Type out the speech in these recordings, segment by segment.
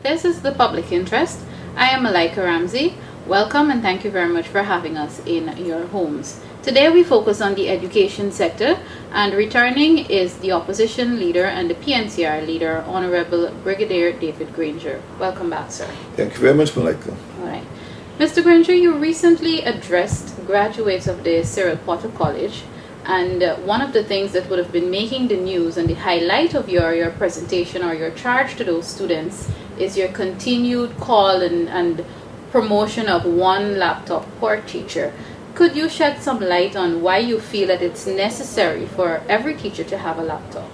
This is The Public Interest. I am Malaika Ramsey. Welcome and thank you very much for having us in your homes. Today we focus on the education sector, and returning is the opposition leader and the PNCR leader, Honorable Brigadier David Granger. Welcome back, sir. Thank you very much, Malaika. All right. Mr. Granger, you recently addressed graduates of the Cyril Potter College, and one of the things that would have been making the news and the highlight of your presentation or your charge to those students is your continued call and promotion of one laptop per teacher. Could you shed some light on why you feel that it's necessary for every teacher to have a laptop?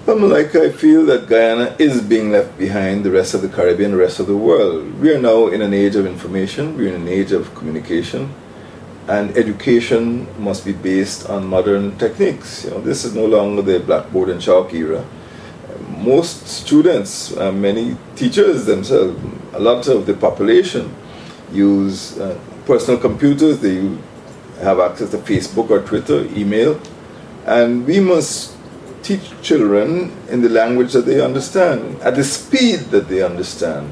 Well, Malaika, I feel that Guyana is being left behind the rest of the Caribbean, the rest of the world. We are now in an age of information, we're in an age of communication, and education must be based on modern techniques. This is no longer the blackboard and chalk era. Most students, many teachers themselves, a lot of the population use personal computers. They have access to Facebook or Twitter, email, and we must teach children in the language that they understand, at the speed that they understand.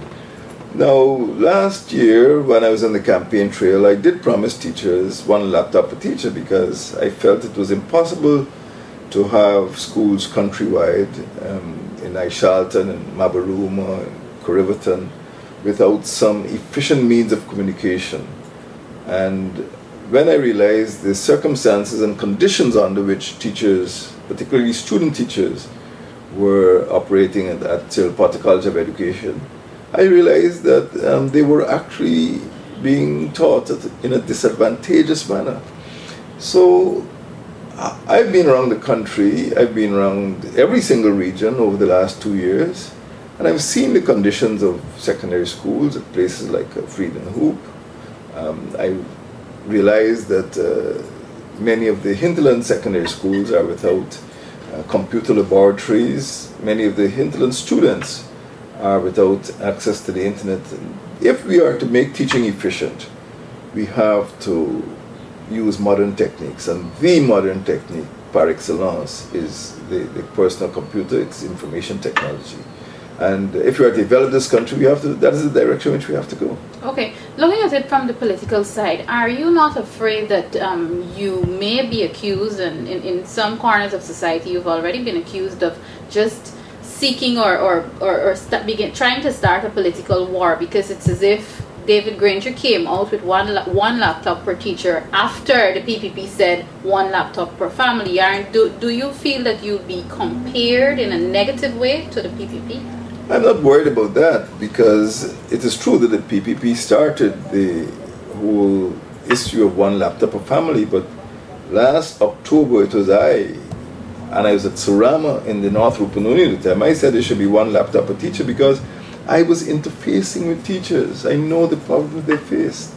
Now, last year when I was on the campaign trail, I did promise teachers one laptop per teacher because I felt it was impossible to have schools countrywide, in Aishalton and Mabaruma and Corriverton, without some efficient means of communication. And when I realized the circumstances and conditions under which teachers, particularly student teachers, were operating at Cyril Potter College of Education, I realized that they were actually being taught in a disadvantageous manner. So I've been around the country, I've been around every single region over the last 2 years, and I've seen the conditions of secondary schools at places like Freed and Hoop. I realized that many of the hinterland secondary schools are without computer laboratories. Many of the hinterland students are without access to the internet. If we are to make teaching efficient, we have to use modern techniques, and the modern technique par excellence is the personal computer, it's information technology. And if we are to develop this country, that is the direction in which we have to go. Okay, looking at it from the political side, are you not afraid that you may be accused, and in some corners of society you've already been accused of just seeking or trying to start a political war, because it's as if David Granger came out with one laptop per teacher after the PPP said one laptop per family? Do you feel that you'll be compared in a negative way to the PPP? I'm not worried about that, because it is true that the PPP started the whole issue of one laptop per family, but last October it was I was at Surama in the North Rupununi at the time. I said there should be one laptop per teacher because I was interfacing with teachers. I know the problems they faced.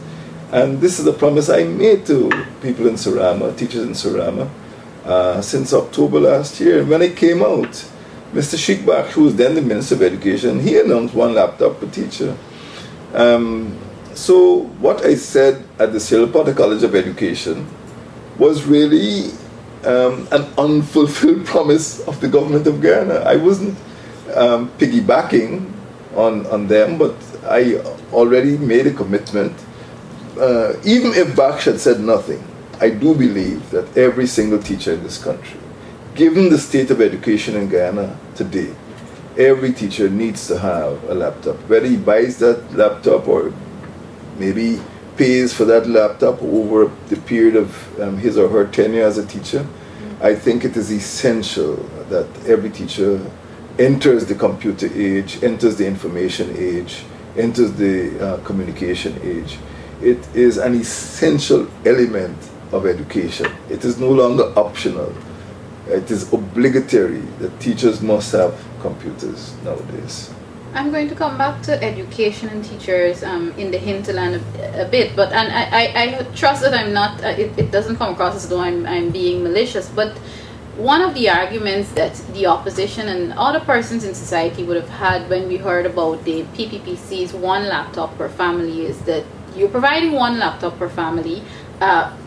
And this is a promise I made to people in Surama, teachers in Surama, since October last year. And when I came out, Mr. Sheikbach, who was then the Minister of Education, he announced one laptop per teacher. So what I said at the Cyril Potter College of Education was really an unfulfilled promise of the government of Guyana. I wasn't piggybacking on them, but I already made a commitment. Even if Baksh had said nothing, I do believe that every single teacher in this country, given the state of education in Guyana today, every teacher needs to have a laptop. Whether he buys that laptop or maybe pays for that laptop over the period of his or her tenure as a teacher, I think it is essential that every teacher enters the computer age, enters the information age, enters the communication age. It is an essential element of education. It is no longer optional. It is obligatory that teachers must have computers nowadays. I'm going to come back to education and teachers in the hinterland a bit, but I trust that I'm not. It doesn't come across as though I'm being malicious. But one of the arguments that the opposition and other persons in society would have had when we heard about the PPPC's one laptop per family is that you're providing one laptop per family.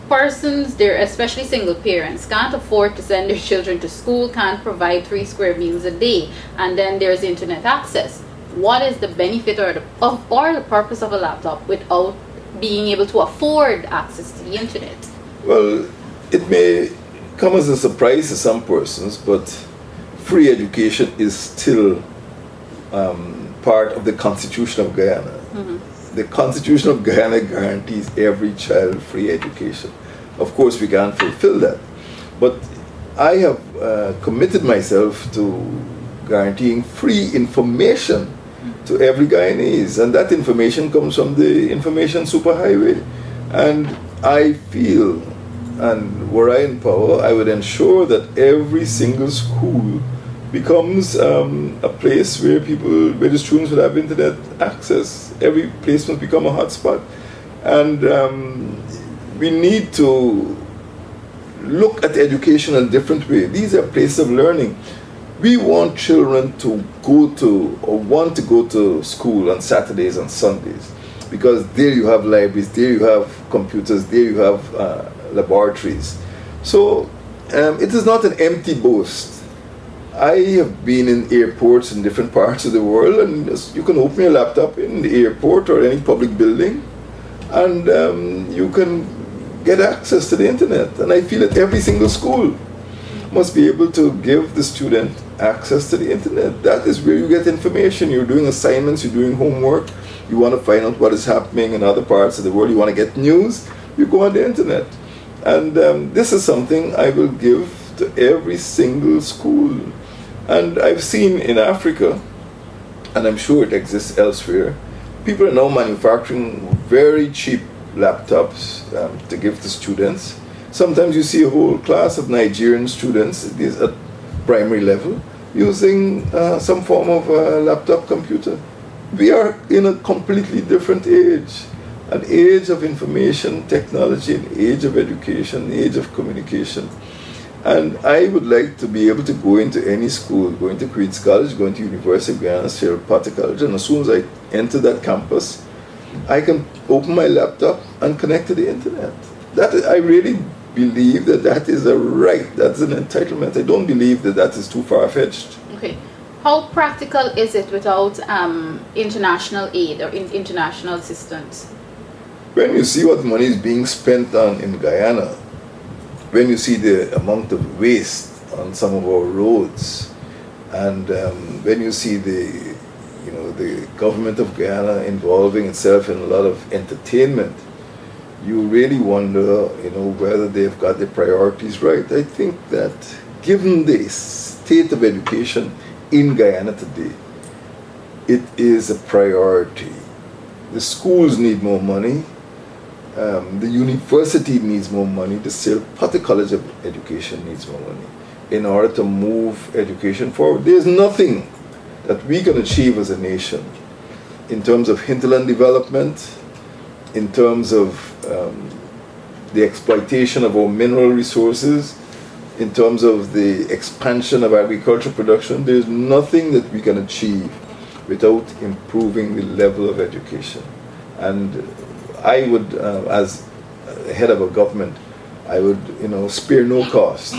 Persons, especially single parents, can't afford to send their children to school, can't provide 3 square meals a day, and then there's internet access. what is the benefit or the purpose of a laptop without being able to afford access to the internet? Well, it may come as a surprise to some persons, but free education is still part of the Constitution of Guyana. The Constitution of Guyana guarantees every child free education. Of course, we can't fulfill that, but I have committed myself to guaranteeing free information to every Guyanese, and that information comes from the information superhighway. And I feel, and were I in power, I would ensure that every single school becomes a place where where the students would have internet access. Every place must become a hotspot, and we need to look at education in a different way. These are places of learning. We want children to go to or want to go to school on Saturdays and Sundays, because there you have libraries, there you have computers, there you have laboratories. So it is not an empty boast. I have been in airports in different parts of the world, and you can open your laptop in the airport or any public building, and you can get access to the internet. And I feel that every single school must be able to give the student access to the internet. That is where you get information. You're doing assignments, you're doing homework, you want to find out what is happening in other parts of the world, you want to get news, you go on the internet. And this is something I will give to every single school. And I've seen in Africa, and I'm sure it exists elsewhere, people are now manufacturing very cheap laptops to give to students. Sometimes you see a whole class of Nigerian students at primary level using some form of laptop computer. We are in a completely different age, an age of information technology, an age of education, an age of communication. And I would like to be able to go into any school, going to Queen's College, going to University of Guyana, Sierra Potter College, and as soon as I enter that campus, I can open my laptop and connect to the internet. I really believe that is a right, that's an entitlement. I don't believe that is too far-fetched. Okay. How practical is it without international aid or international assistance? When you see what money is being spent on in Guyana, when you see the amount of waste on some of our roads, and when you see the government of Guyana involving itself in a lot of entertainment, you really wonder, whether they've got their priorities right. I think that given the state of education in Guyana today, it is a priority. The schools need more money. The university needs more money. The Sierra Potter College of Education needs more money in order to move education forward. There's nothing that we can achieve as a nation in terms of hinterland development, in terms of the exploitation of our mineral resources, in terms of the expansion of agricultural production. There's nothing that we can achieve without improving the level of education. And I would, as head of a government, I would, spare no cost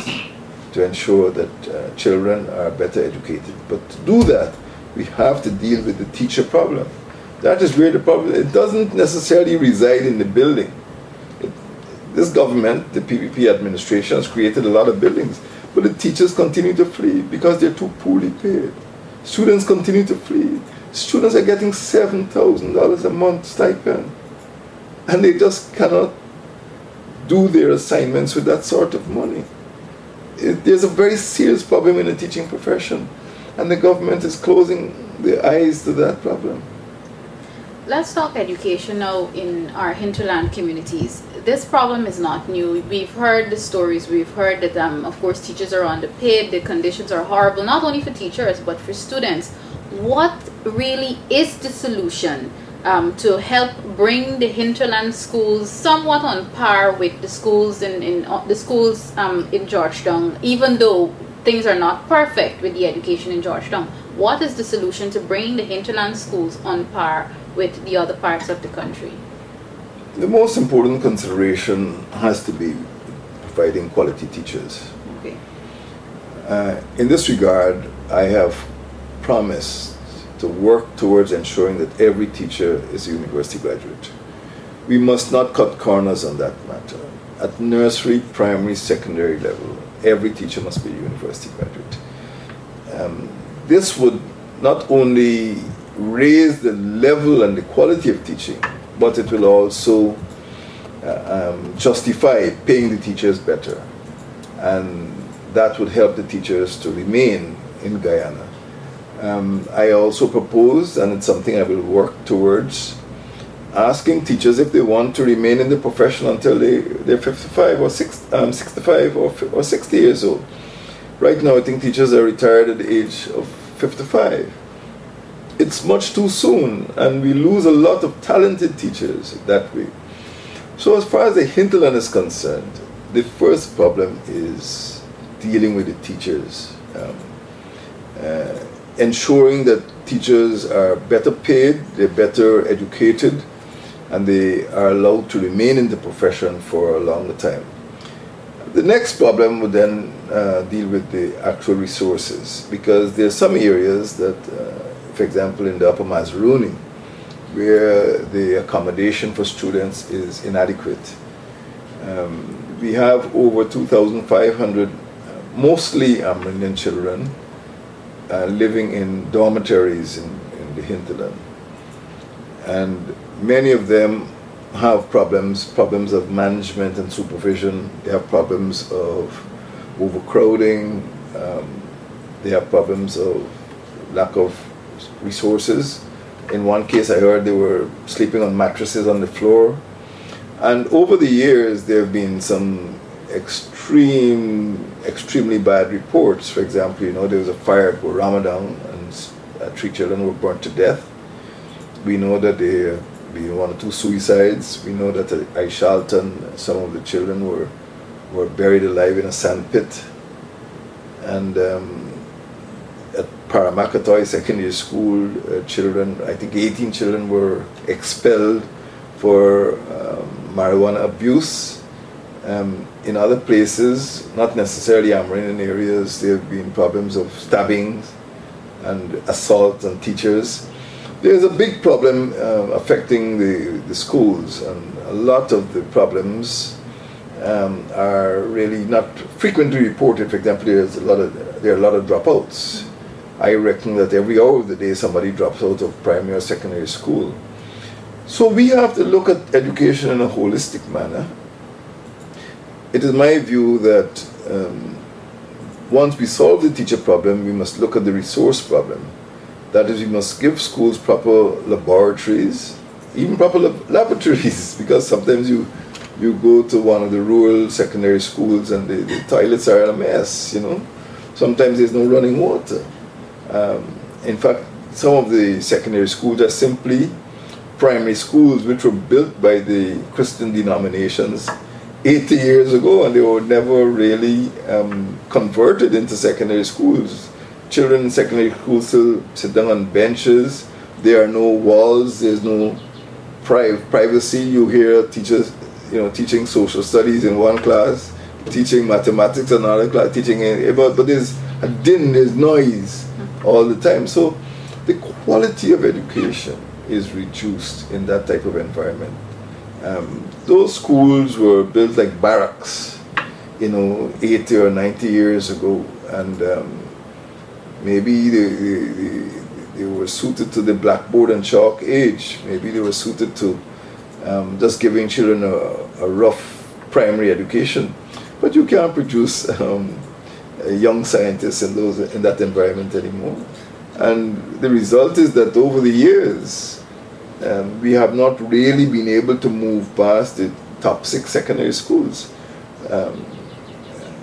to ensure that children are better educated. But to do that, we have to deal with the teacher problem. That is where the problem, it doesn't necessarily reside in the building. This government, the PPP administration, has created a lot of buildings, but the teachers continue to flee because they're too poorly paid. Students continue to flee. Students are getting $7,000 a month stipend, and they just cannot do their assignments with that sort of money. There's a very serious problem in the teaching profession, and the government is closing their eyes to that problem. Let's talk education now in our hinterland communities. This problem is not new. We've heard the stories. We've heard that, of course, teachers are underpaid. The conditions are horrible, not only for teachers, but for students. What really is the solution to help bring the hinterland schools somewhat on par with the schools in Georgetown, even though things are not perfect with the education in Georgetown? What is the solution to bringing the hinterland schools on par with the other parts of the country? The most important consideration has to be providing quality teachers. Okay. In this regard, I have promised to work towards ensuring that every teacher is a university graduate. We must not cut corners on that matter. At nursery, primary, secondary level, every teacher must be a university graduate. This would not only raise the level and the quality of teaching, but it will also justify paying the teachers better. And that would help the teachers to remain in Guyana. I also propose, and it's something I will work towards, asking teachers if they want to remain in the profession until they're 55 or 65 or 60 years old. Right now, I think teachers are retired at the age of 55. It's much too soon, and we lose a lot of talented teachers that way. So as far as the hinterland is concerned, the first problem is dealing with the teachers. Ensuring that teachers are better paid, they're better educated, and they are allowed to remain in the profession for a longer time. The next problem would then deal with the actual resources, because there are some areas that, for example, in the Upper Mazaruni, where the accommodation for students is inadequate. We have over 2,500, mostly Amerindian children, living in dormitories in the hinterland. And many of them have problems of management and supervision. They have problems of overcrowding. They have problems of lack of resources. In one case, I heard they were sleeping on mattresses on the floor. And over the years, there have been some extremely bad reports. For example, there was a fire at Ramadan and 3 children were burnt to death. We know that there have been 1 or 2 suicides. We know that at Aishalton, some of the children were buried alive in a sand pit. And at Paramakatoy Secondary School, children, I think 18 children were expelled for marijuana abuse. In other places, not necessarily Amerindian areas, there have been problems of stabbings and assault on teachers. There's a big problem affecting the schools, and a lot of the problems are really not frequently reported. For example, there are a lot of dropouts. I reckon that every hour of the day somebody drops out of primary or secondary school. So we have to look at education in a holistic manner. It is my view that once we solve the teacher problem, we must look at the resource problem. That is, we must give schools proper laboratories, even proper lavatories, because sometimes you go to one of the rural secondary schools and the toilets are a mess, Sometimes there's no running water. In fact, some of the secondary schools are simply primary schools which were built by the Christian denominations 80 years ago, and they were never really converted into secondary schools. Children in secondary schools still sit down on benches. There are no walls. There's no privacy. You hear teachers, teaching social studies in one class, teaching mathematics in another class, but there's a din, there's noise all the time. So the quality of education is reduced in that type of environment. Those schools were built like barracks, 80 or 90 years ago, and maybe they were suited to the blackboard and chalk age. Maybe they were suited to just giving children a rough primary education. But you can't produce young scientists in that environment anymore. And the result is that over the years, we have not really been able to move past the top 6 secondary schools.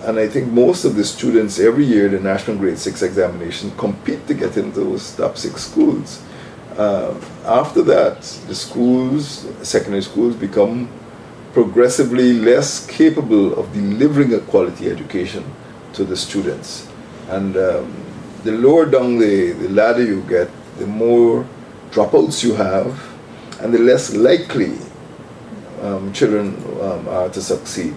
And I think most of the students every year, the National Grade 6 examination, compete to get into those top 6 schools. After that, the secondary schools become progressively less capable of delivering a quality education to the students. And the lower down the ladder you get, the more dropouts you have, and the less likely children are to succeed.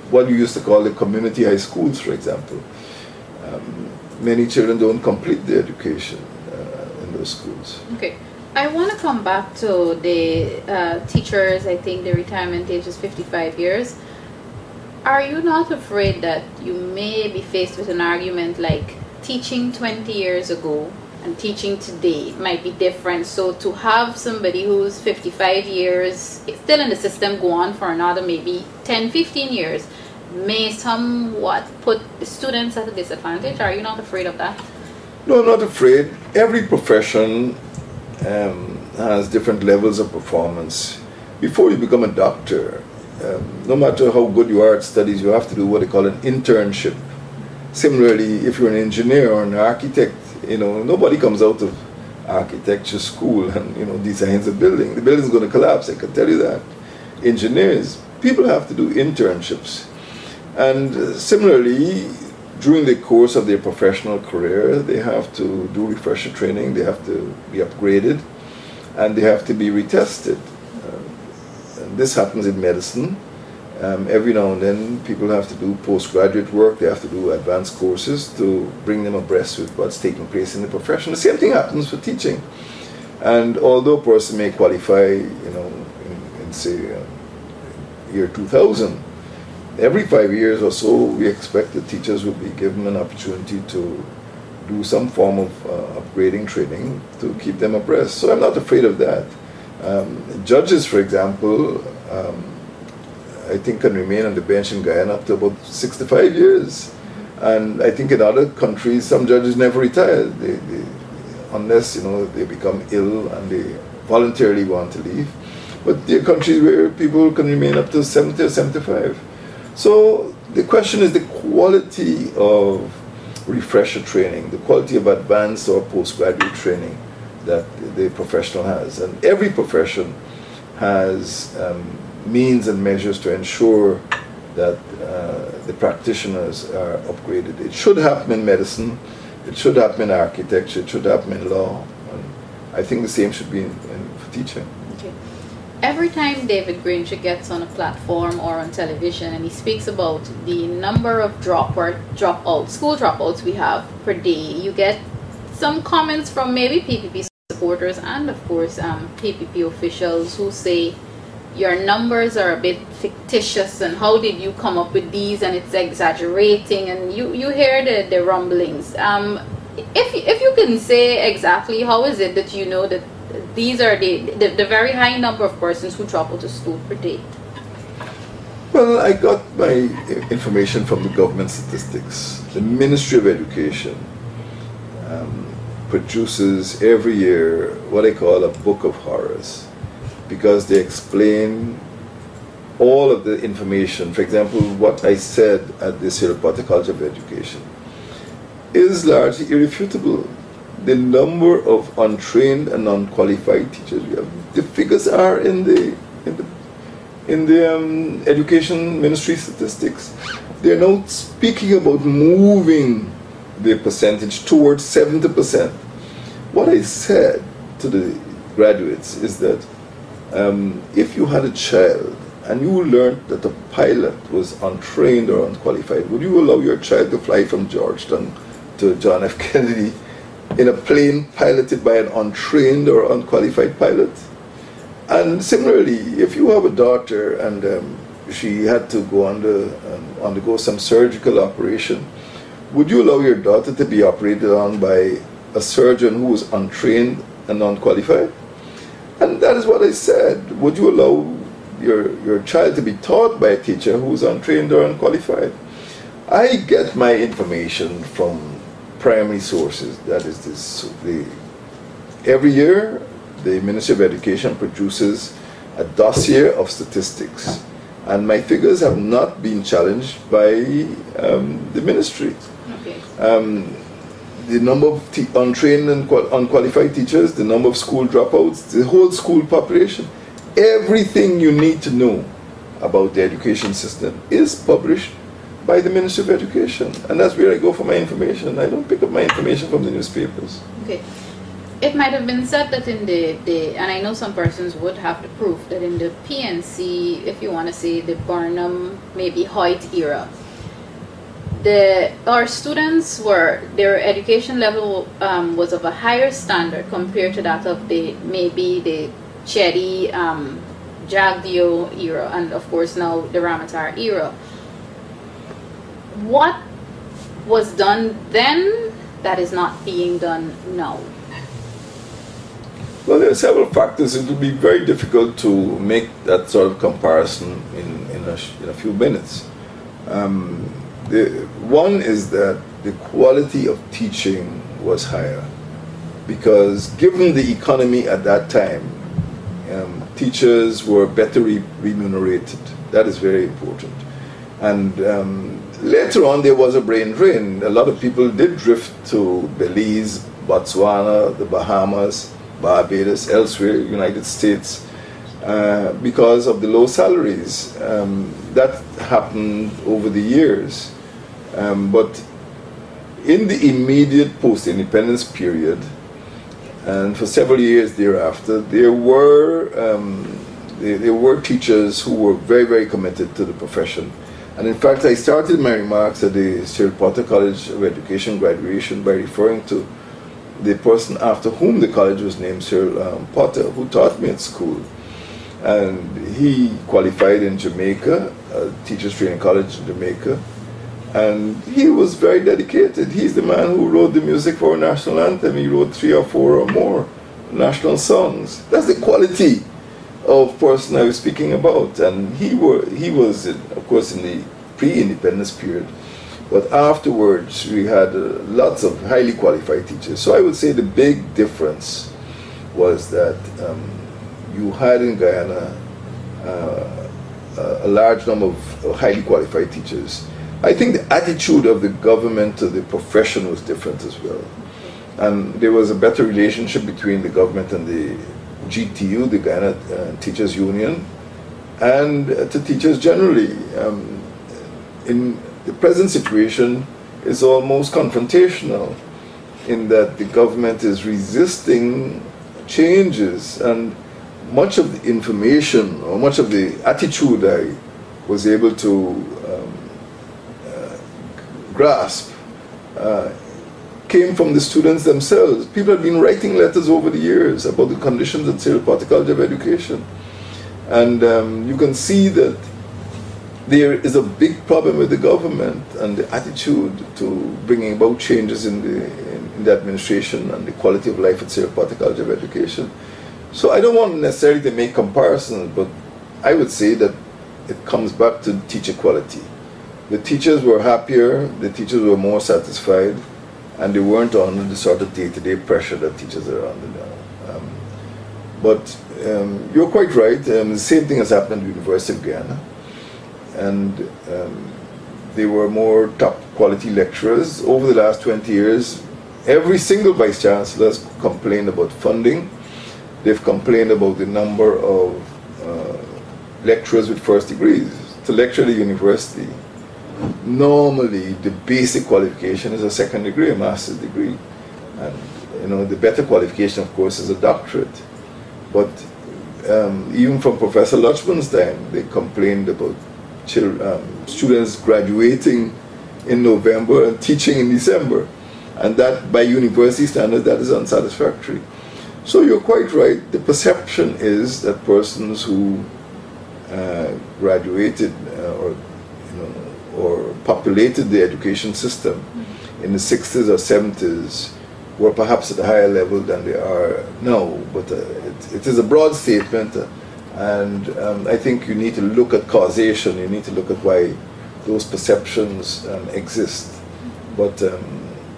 What you used to call the community high schools, for example. Many children don't complete their education. those schools. Okay. I want to come back to the teachers. I think the retirement age is 55 years. Are you not afraid that you may be faced with an argument like teaching 20 years ago and teaching today might be different? So to have somebody who's 55 years still in the system go on for another maybe 10, 15 years may somewhat put the students at a disadvantage. Are you not afraid of that? No, I'm not afraid. Every profession has different levels of performance. Before you become a doctor, no matter how good you are at studies, you have to do what they call an internship. Similarly, if you're an engineer or an architect, nobody comes out of architecture school and designs a building. The building's going to collapse, I can tell you that. Engineers, people have to do internships. And similarly, during the course of their professional career, they have to do refresher training, they have to be upgraded, and they have to be retested. And this happens in medicine. Every now and then, people have to do postgraduate work, they have to do advanced courses to bring them abreast with what's taking place in the profession. The same thing happens for teaching. And although a person may qualify, in say, year 2000, every 5 years or so, we expect that teachers will be given an opportunity to do some form of upgrading training to keep them abreast. So I'm not afraid of that. Judges, for example, I think can remain on the bench in Guyana up to about 65 years. And I think in other countries, some judges never retire, unless they become ill and they voluntarily want to leave. But there are countries where people can remain up to 70 or 75. So the question is the quality of refresher training, the quality of advanced or postgraduate training that the professional has. And every profession has means and measures to ensure that the practitioners are upgraded. It should happen in medicine, it should happen in architecture, it should happen in law. And I think the same should be in for teaching. Okay. Every time David Granger gets on a platform or on television and he speaks about the number of school dropouts we have per day, you get some comments from maybe PPP supporters and of course PPP officials who say your numbers are a bit fictitious and how did you come up with these and it's exaggerating, and you hear the rumblings. If you can say exactly how is it that you know that these are the very high number of persons who drop out of school per day? Well, I got my information from the government statistics. The Ministry of Education produces every year what I call a book of horrors, because they explain all of the information. For example, what I said at the Sierra College of Education is largely irrefutable. The number of untrained and unqualified teachers we have, the figures are in the Education Ministry statistics. They're now speaking about moving the percentage towards 70%. What I said to the graduates is that if you had a child and you learned that a pilot was untrained or unqualified, would you allow your child to fly from Georgetown to John F. Kennedy in a plane piloted by an untrained or unqualified pilot? And similarly, if you have a daughter and she had to go undergo some surgical operation, would you allow your daughter to be operated on by a surgeon who was untrained and unqualified? And that is what I said. Would you allow your child to be taught by a teacher who is untrained or unqualified? I get my information from primary sources. That is every year the Ministry of Education produces a dossier of statistics, and my figures have not been challenged by the ministry. Okay. The number of untrained and unqualified teachers, the number of school dropouts, the whole school population, everything you need to know about the education system is published by the Ministry of Education. And that's where I go for my information. I don't pick up my information from the newspapers. Okay. It might have been said that in and I know some persons would have the proof, that in the PNC, if you want to say the Burnham, maybe Hoyt era, our students their education level was of a higher standard compared to that of maybe the Chedi, Jagdeo era, and of course now the Ramatar era. What was done then that is not being done now? Well, there are several factors. It will be very difficult to make that sort of comparison in a few minutes. One is that the quality of teaching was higher because given the economy at that time, teachers were better remunerated. That is very important. And later on there was a brain drain. A lot of people did drift to Belize, Botswana, the Bahamas, Barbados, elsewhere, United States, because of the low salaries. That happened over the years. But in the immediate post-independence period, and for several years thereafter, there were teachers who were very, very committed to the profession. And in fact, I started my remarks at the Cyril Potter College of Education graduation by referring to the person after whom the college was named, Cyril Potter, who taught me at school. And he qualified in Jamaica, Teachers Training College in Jamaica, and he was very dedicated. He's the man who wrote the music for our national anthem. He wrote 3 or 4 or more national songs. That's the quality of person I was speaking about. And he was, of course, in the pre-independence period. But afterwards, we had lots of highly qualified teachers. So I would say the big difference was that you had in Guyana a large number of highly qualified teachers. I think the attitude of the government to the profession was different as well. And there was a better relationship between the government and the GTU, the Guyana Teachers Union, and to teachers generally. In the present situation is almost confrontational in that the government is resisting changes, and much of the information or much of the attitude I was able to grasp came from the students themselves. People have been writing letters over the years about the conditions at Cyril Potter College of Education. And you can see that there is a big problem with the government and the attitude to bringing about changes in the administration and the quality of life at Cyril Potter College of Education. So I don't want necessarily to make comparisons, but I would say that it comes back to teacher quality. The teachers were happier, the teachers were more satisfied, and they weren't under the sort of day-to-day pressure that teachers are under now. But you're quite right, the same thing has happened at the University of Guyana. And there were more top quality lecturers. Over the last 20 years, every single vice chancellor has complained about funding. They've complained about the number of lecturers with first degrees. To lecture at the university, normally the basic qualification is a second degree, a master's degree. And the better qualification, of course, is a doctorate. But even from Professor Lutchman's time, they complained about students graduating in November and teaching in December. And that, by university standards, that is unsatisfactory. So you're quite right. The perception is that persons who graduated or populated the education system in the 60s or 70s were perhaps at a higher level than they are now. But it is a broad statement, and I think you need to look at causation. You need to look at why those perceptions exist. But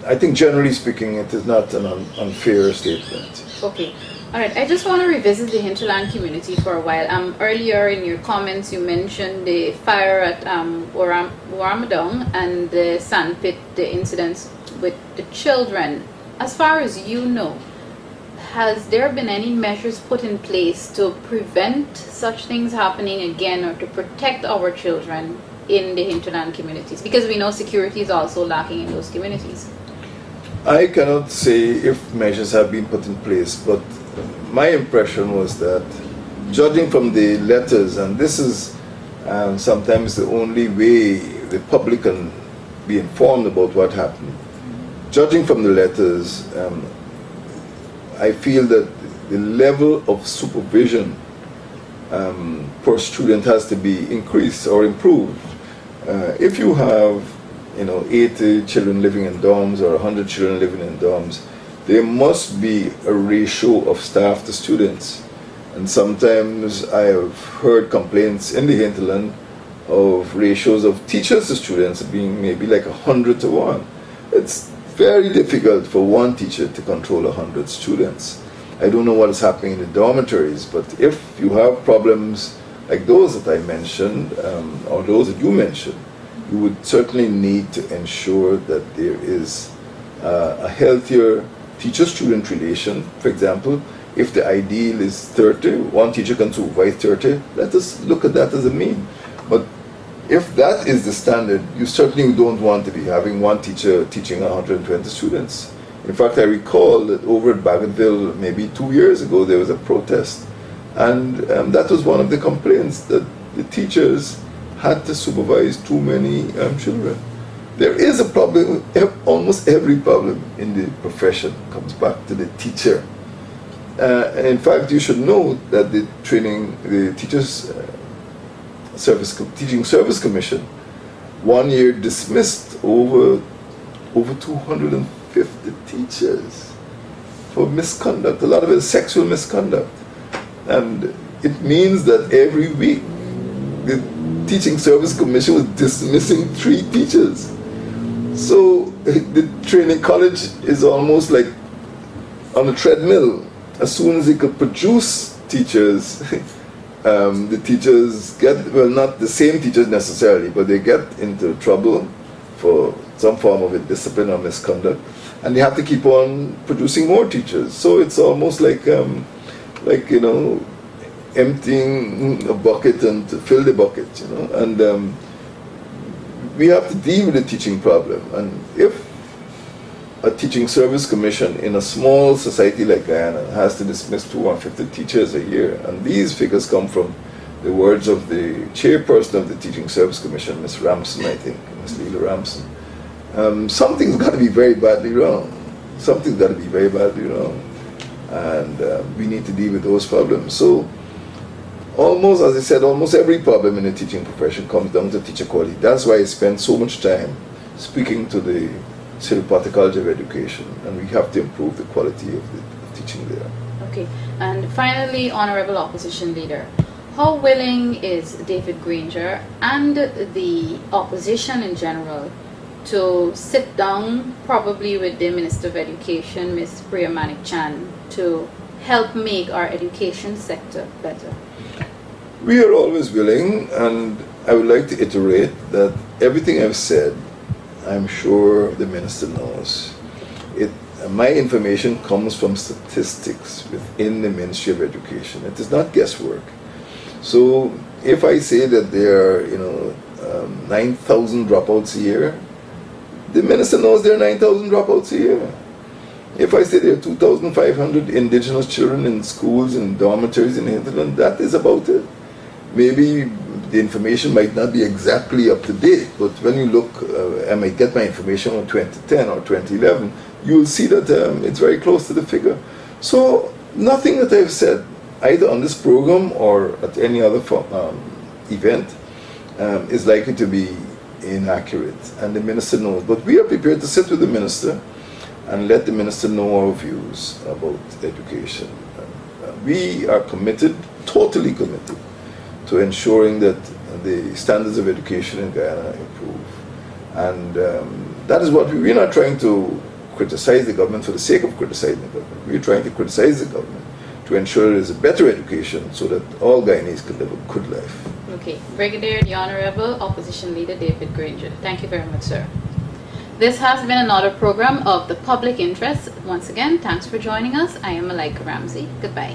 I think generally speaking, it is not an unfair statement. Okay. All right, I just want to revisit the hinterland community for a while. Earlier in your comments, you mentioned the fire at Waramadong and the sandpit, the incidents with the children. As far as you know, has there been any measures put in place to prevent such things happening again or to protect our children in the hinterland communities? Because we know security is also lacking in those communities. I cannot say if measures have been put in place, but my impression was that, judging from the letters, and this is sometimes the only way the public can be informed about what happened. Judging from the letters, I feel that the level of supervision per student has to be increased or improved. If you have 80 children living in dorms or 100 children living in dorms, there must be a ratio of staff to students. And sometimes I have heard complaints in the hinterland of ratios of teachers to students being maybe like 100 to 1. It's very difficult for one teacher to control 100 students. I don't know what is happening in the dormitories, but if you have problems like those that I mentioned, or those that you mentioned, you would certainly need to ensure that there is a healthier teacher-student relation. For example, if the ideal is 30, one teacher can supervise 30, let us look at that as a mean. But if that is the standard, you certainly don't want to be having one teacher teaching 120 students. In fact, I recall that over at Bagotville, maybe 2 years ago, there was a protest. And that was one of the complaints, that the teachers had to supervise too many children. There is a problem. Almost every problem in the profession comes back to the teacher. In fact, you should know that the Teaching Service Commission 1 year dismissed over 250 teachers for misconduct. A lot of it is sexual misconduct. And it means that every week the Teaching Service Commission was dismissing 3 teachers. So the training college is almost like on a treadmill. As soon as it could produce teachers, the teachers get, well, not the same teachers necessarily, but they get into trouble for some form of discipline or misconduct, and they have to keep on producing more teachers. So it's almost like emptying a bucket and to fill the bucket, and we have to deal with the teaching problem. And if a Teaching Service Commission in a small society like Guyana has to dismiss 250 teachers a year, and these figures come from the words of the chairperson of the Teaching Service Commission, Ms. Ramson, I think, Ms. Leela Ramson, something's got to be very badly wrong. Something's got to be very badly wrong. And we need to deal with those problems. So almost, as I said, almost every problem in the teaching profession comes down to teacher quality. That's why I spend so much time speaking to the Siripati College of Education, and we have to improve the quality of the teaching there. Okay, and finally, Honorable Opposition Leader, how willing is David Granger and the opposition in general to sit down probably with the Minister of Education, Ms. Priya Manik-Chan, to help make our education sector better? We are always willing, and I would like to iterate that everything I've said, I'm sure the Minister knows. My information comes from statistics within the Ministry of Education. It is not guesswork. So if I say that there are 9,000 dropouts a year, the Minister knows there are 9,000 dropouts a year. If I say there are 2,500 indigenous children in schools and dormitories in the hinterland, that is about it. Maybe the information might not be exactly up to date, but when you look, I might get my information on 2010 or 2011, you will see that it's very close to the figure. So nothing that I've said, either on this program or at any other event, is likely to be inaccurate, and the Minister knows. But we are prepared to sit with the Minister and let the Minister know our views about education. We are committed, totally committed, to ensuring that the standards of education in Guyana improve. And that is what we're not trying to criticize the government for the sake of criticizing the government. We're trying to criticize the government to ensure there is a better education so that all Guyanese can live a good life. Okay. Brigadier, the Honorable Opposition Leader David Granger. Thank you very much, sir. This has been another program of the public interest. Once again, thanks for joining us. I am Malaika Ramsey. Goodbye.